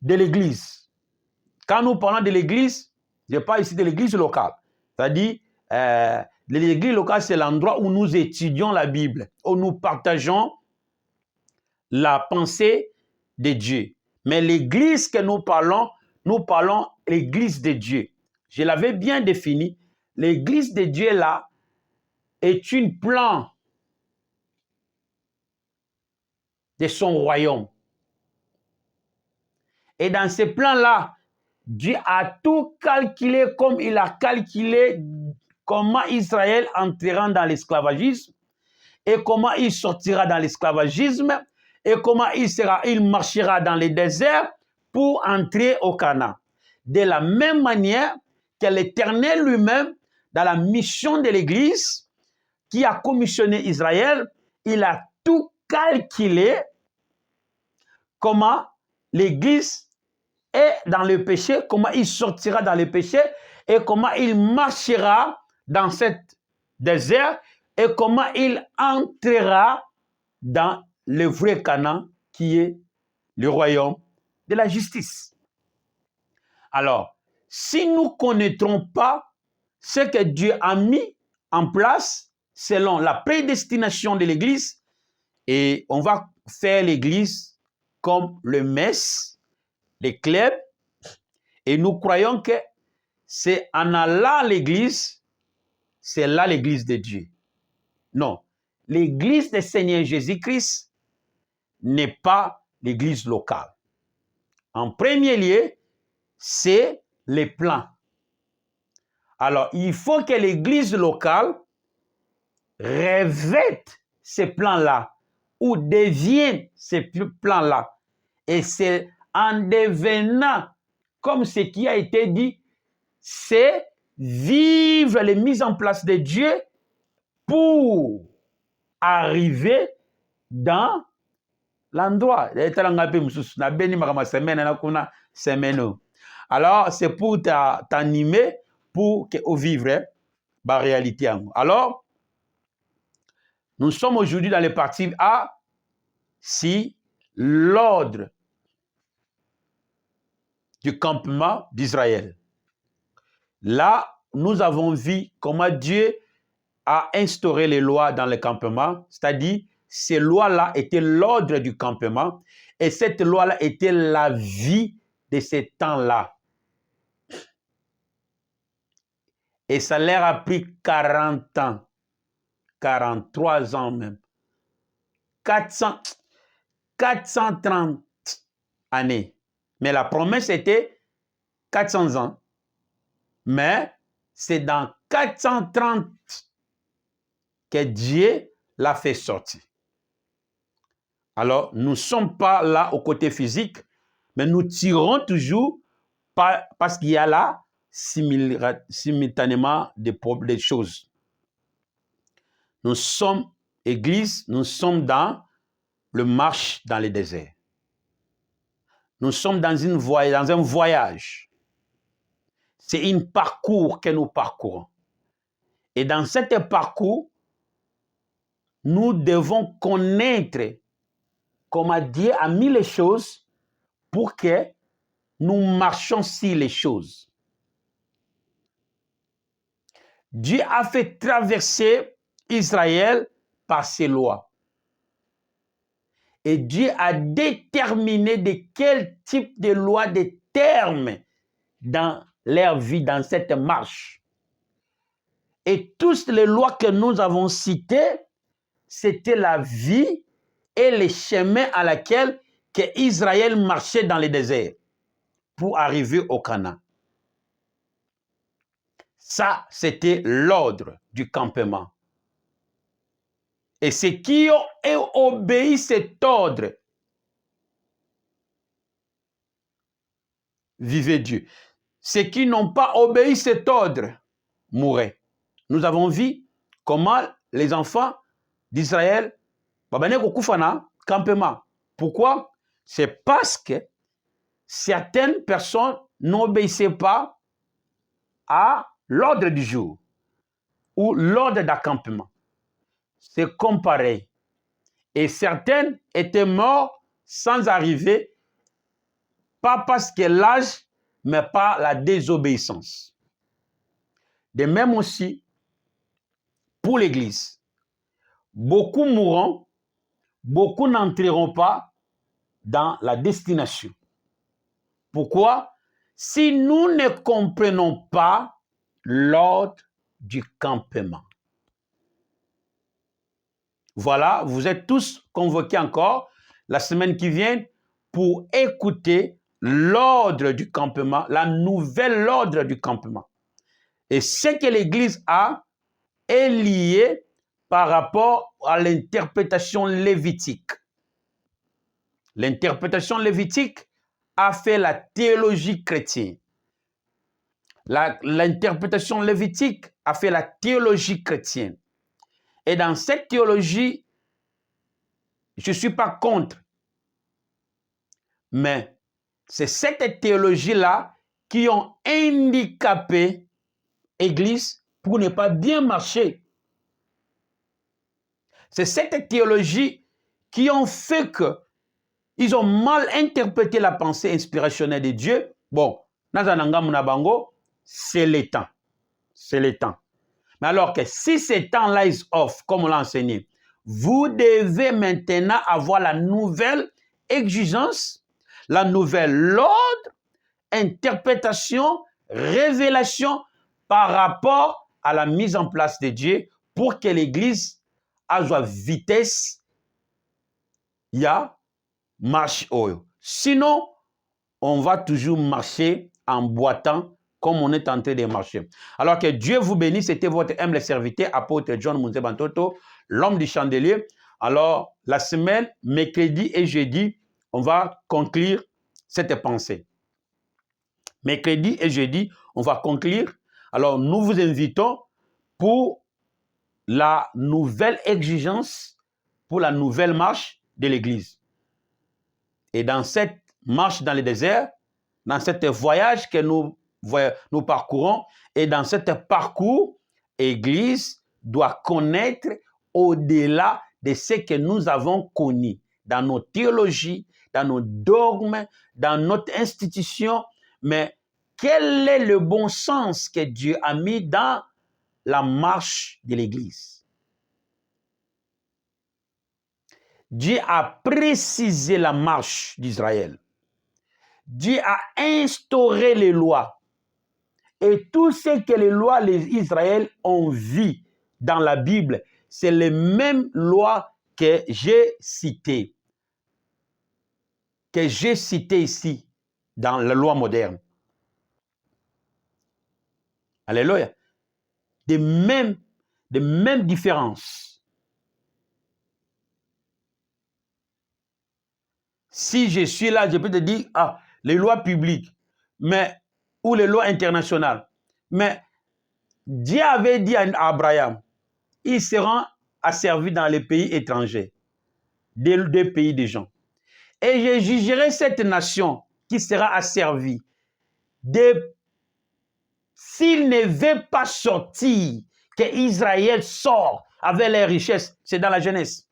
de l'Église. Quand nous parlons de l'Église, je parle ici de l'Église locale. C'est-à-dire, l'Église locale, c'est l'endroit où nous étudions la Bible, où nous partageons la pensée de Dieu. Mais l'Église que nous parlons l'Église de Dieu. Je l'avais bien défini. L'Église de Dieu, là, est une plan de son royaume. Et dans ce plan-là, Dieu a tout calculé comme il a calculé comment Israël entrera dans l'esclavagisme et comment il sortira dans l'esclavagisme et comment il marchera dans les déserts pour entrer au Canaan. De la même manière que l'Éternel lui-même, dans la mission de l'Église, qui a commissionné Israël, il a tout calculé comment l'Église est dans le péché, comment il sortira dans le péché et comment il marchera dans cet désert et comment il entrera dans le vrai Canaan qui est le royaume de la justice. Alors, si nous ne connaîtrons pas ce que Dieu a mis en place selon la prédestination de l'Église, et on va faire l'Église comme le mess, les clubs, et nous croyons que c'est en allant à l'Église, c'est là l'Église de Dieu. Non, l'Église du Seigneur Jésus-Christ n'est pas l'Église locale. En premier lieu, c'est les plans. Alors, il faut que l'Église locale revête ces plans-là ou devienne ces plans-là. Et c'est en devenant comme ce qui a été dit, c'est vivre les mises en place de Dieu pour arriver dans l'endroit. Alors, c'est pour t'animer, pour que vous vivre la réalité. Alors, nous sommes aujourd'hui dans le parti A, si l'ordre du campement d'Israël. Là, nous avons vu comment Dieu a instauré les lois dans le campement, c'est-à-dire ces lois-là étaient l'ordre du campement et cette loi-là était la vie de ces temps-là. Et ça leur a pris 40 ans, 43 ans même, 430 années. Mais la promesse était 400 ans. Mais c'est dans 430 que Dieu l'a fait sortir. Alors, nous ne sommes pas là au côté physique, mais nous tirons toujours parce qu'il y a là simultanément des choses. Nous sommes Église, nous sommes dans le marche dans le désert. Nous sommes dans un voyage. C'est un parcours que nous parcourons. Et dans ce parcours, nous devons connaître comment Dieu a mis les choses pour que nous marchions sur les choses. Dieu a fait traverser Israël par ses lois. Et Dieu a déterminé de quel type de loi, de termes dans leur vie, dans cette marche. Et toutes les lois que nous avons citées, c'était la vie et les chemins à laquelle Israël marchait dans le désert pour arriver au Canaan. Ça, c'était l'ordre du campement. Et ceux qui ont obéi cet ordre vivaient Dieu. Ceux qui n'ont pas obéi cet ordre mouraient. Nous avons vu comment les enfants d'Israël campement. Pourquoi? C'est parce que certaines personnes n'obéissaient pas à l'ordre du jour ou l'ordre d'accampement. C'est comme pareil. Et certaines étaient mortes sans arriver, pas parce que l'âge, mais par la désobéissance. De même aussi, pour l'Église, beaucoup mourront, beaucoup n'entreront pas dans la destination. Pourquoi? Si nous ne comprenons pas l'ordre du campement. Voilà, vous êtes tous convoqués encore la semaine qui vient pour écouter l'ordre du campement, la nouvelle ordre du campement. Et ce que l'Église a est lié par rapport à l'interprétation lévitique. L'interprétation lévitique a fait la théologie chrétienne. L'interprétation lévitique a fait la théologie chrétienne. Et dans cette théologie, je ne suis pas contre. Mais c'est cette théologie-là qui ont handicapé l'Église pour ne pas bien marcher. C'est cette théologie qui ont fait que ils ont mal interprété la pensée inspirationnelle de Dieu. Bon, c'est le temps. C'est le temps. Mais alors que si ce temps-là est off, comme on l'a enseigné, vous devez maintenant avoir la nouvelle exigence, la nouvelle ordre, interprétation, révélation par rapport à la mise en place de Dieu pour que l'Église a une vitesse, il y a marche oyo. Sinon, on va toujours marcher en boitant comme on est en train de marcher. Alors que Dieu vous bénisse, c'était votre humble serviteur, apôtre John Mounze Bantoto, l'homme du chandelier. Alors, la semaine, mercredi et jeudi, on va conclure cette pensée. Mercredi et jeudi, on va conclure. Alors, nous vous invitons pour la nouvelle exigence, pour la nouvelle marche de l'Église. Et dans cette marche dans le désert, dans ce voyage que nous parcourons, et dans ce parcours, l'Église doit connaître au-delà de ce que nous avons connu dans nos théologies, dans nos dogmes, dans notre institution, mais quel est le bon sens que Dieu a mis dans la marche de l'Église? Dieu a précisé la marche d'Israël. Dieu a instauré les lois. Et tout ce que les lois d'Israël ont vu dans la Bible, c'est les mêmes lois que j'ai citées. Ici dans la loi moderne. Alléluia. Des mêmes différences. Si je suis là, je peux te dire, ah, les lois publiques, mais, ou les lois internationales. Mais Dieu avait dit à Abraham, ils seront asservis dans les pays étrangers, des pays des gens. Et je jugerai cette nation qui sera asservie s'il ne veut pas sortir, que Israël sort avec les richesses. C'est dans la Genèse.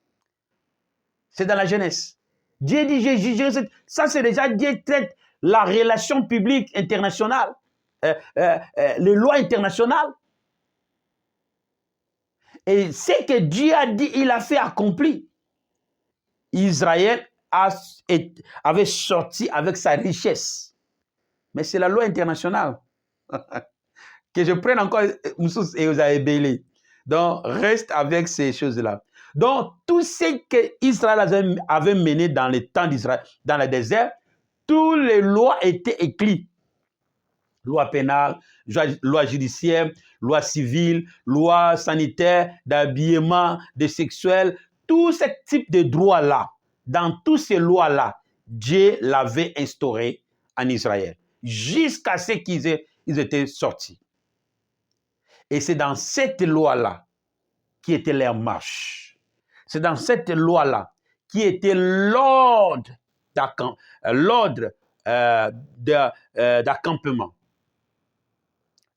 C'est dans la Genèse. Dieu dit, je jugerai ça, c'est déjà Dieu traite la relation publique internationale, les lois internationales. Et ce que Dieu a dit, il a fait accompli. Israël avait sorti avec sa richesse. Mais c'est la loi internationale. Que je prenne encore Moussous et Ozaébélé. Donc, reste avec ces choses-là. Donc, tout ce qu'Israël avait mené dans les temps d'Israël, dans le désert, toutes les lois étaient écrites. Loi pénale, loi judiciaire, loi civile, loi sanitaire, d'habillement, de sexuel, tout ce type de droits-là, dans toutes ces lois-là, Dieu l'avait instauré en Israël, jusqu'à ce qu'ils étaient sortis. Et c'est dans cette loi-là qui était leur marche. C'est dans cette loi-là qui était l'ordre d'accampement.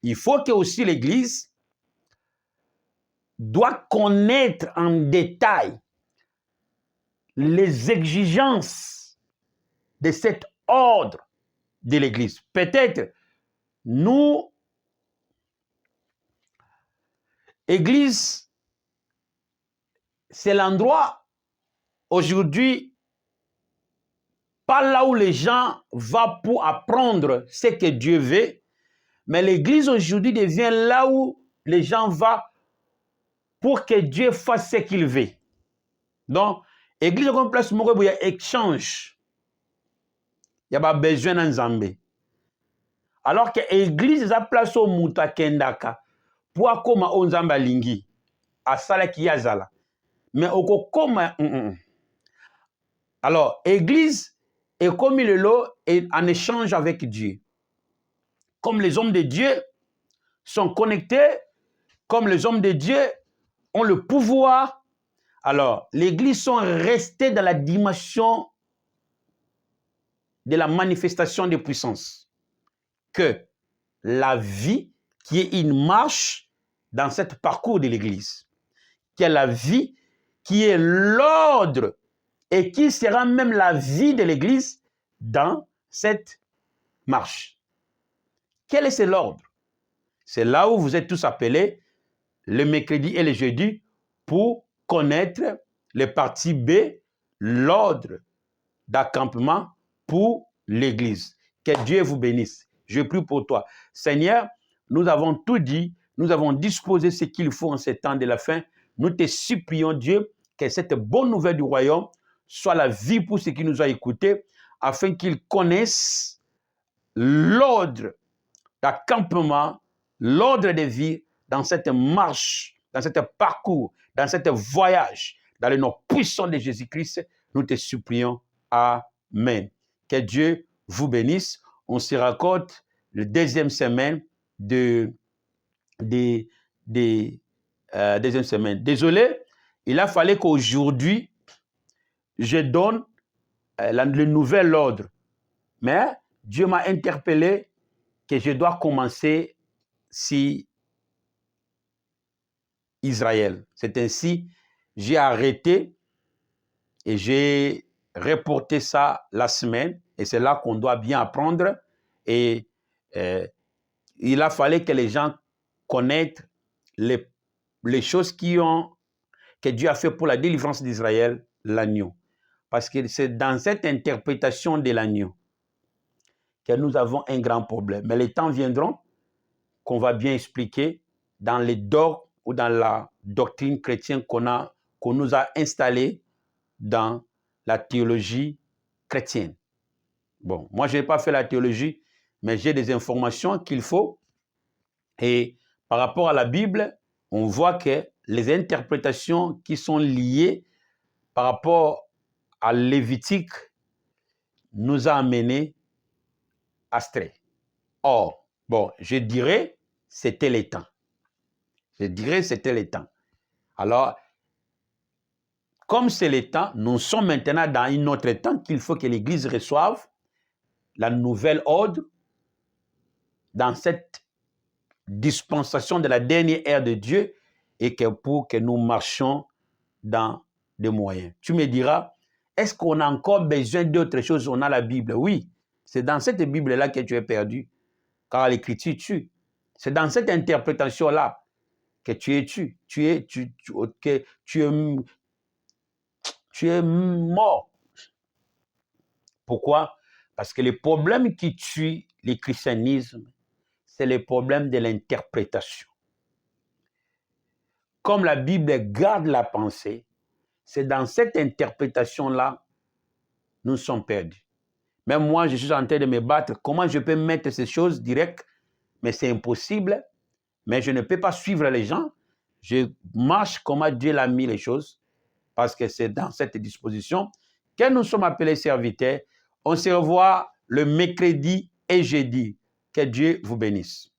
Il faut que aussi l'Église doit connaître en détail les exigences de cet ordre de l'Église. Peut-être, nous, Église, c'est l'endroit aujourd'hui, pas là où les gens vont pour apprendre ce que Dieu veut, mais l'Église aujourd'hui devient là où les gens vont pour que Dieu fasse ce qu'il veut. Donc, l'Église est une place où il y a échange. Il y a besoin d'un Zambé. Alors que l'Église est une place où Mouta Kendaka pour comme on Zamba Lingi à Sala Kiyazala. Mais au comme alors, l'Église est comme le lot en échange avec Dieu. comme les hommes de Dieu sont connectés, comme les hommes de Dieu ont le pouvoir, alors l'Église sont restés dans la dimension de la manifestation des puissances. Que la vie qui est une marche dans ce parcours de l'Église, qui est la vie qui est l'ordre et qui sera même la vie de l'Église dans cette marche. Quel est cet ordre? C'est là où vous êtes tous appelés le mercredi et le jeudi pour connaître les parties B, l'ordre d'accampement pour l'Église. Que Dieu vous bénisse. Je prie pour toi. Seigneur, nous avons tout dit, nous avons disposé ce qu'il faut en ces temps de la fin. Nous te supplions, Dieu, que cette bonne nouvelle du royaume soit la vie pour ceux qui nous ont écoutés, afin qu'ils connaissent l'ordre d'accampement, l'ordre de vie dans cette marche, dans ce parcours, dans ce voyage, dans le nom puissant de Jésus-Christ. Nous te supplions. Amen. Que Dieu vous bénisse. On se raccorde la deuxième semaine deuxième semaine. Désolé, il a fallu qu'aujourd'hui, je donne le nouvel ordre. Mais Dieu m'a interpellé que je dois commencer si Israël. C'est ainsi, j'ai arrêté et j'ai reporté ça la semaine. Et c'est là qu'on doit bien apprendre. Et il a fallu que les gens connaissent les choses que Dieu a fait pour la délivrance d'Israël, l'agneau. Parce que c'est dans cette interprétation de l'agneau que nous avons un grand problème. Mais les temps viendront qu'on va bien expliquer dans les dogmes ou dans la doctrine chrétienne qu'on nous a installée dans la théologie chrétienne. Bon, moi, je n'ai pas fait la théologie, mais j'ai des informations qu'il faut. Et par rapport à la Bible, on voit que les interprétations qui sont liées par rapport à Lévitique nous a amenés astray. Or, bon, je dirais, c'était les temps. Je dirais, c'était les temps. Alors, comme c'est les temps, nous sommes maintenant dans un autre temps qu'il faut que l'Église reçoive la nouvelle ordre dans cette dispensation de la dernière ère de Dieu et que pour que nous marchions dans des moyens. Tu me diras, est-ce qu'on a encore besoin d'autre chose? On a la Bible. Oui, c'est dans cette Bible-là que tu es perdu, car l'Écriture tue. C'est dans cette interprétation-là que tu es tué. Tu es mort. Pourquoi? Parce que le problème qui tue le christianisme, c'est le problème de l'interprétation. Comme la Bible garde la pensée, c'est dans cette interprétation-là, nous sommes perdus. Même moi, je suis en train de me battre. Comment je peux mettre ces choses directes? Mais c'est impossible. Mais je ne peux pas suivre les gens. Je marche comme Dieu l'a mis les choses. Parce que c'est dans cette disposition que nous sommes appelés serviteurs. On se revoit le mercredi et jeudi. Que Dieu vous bénisse.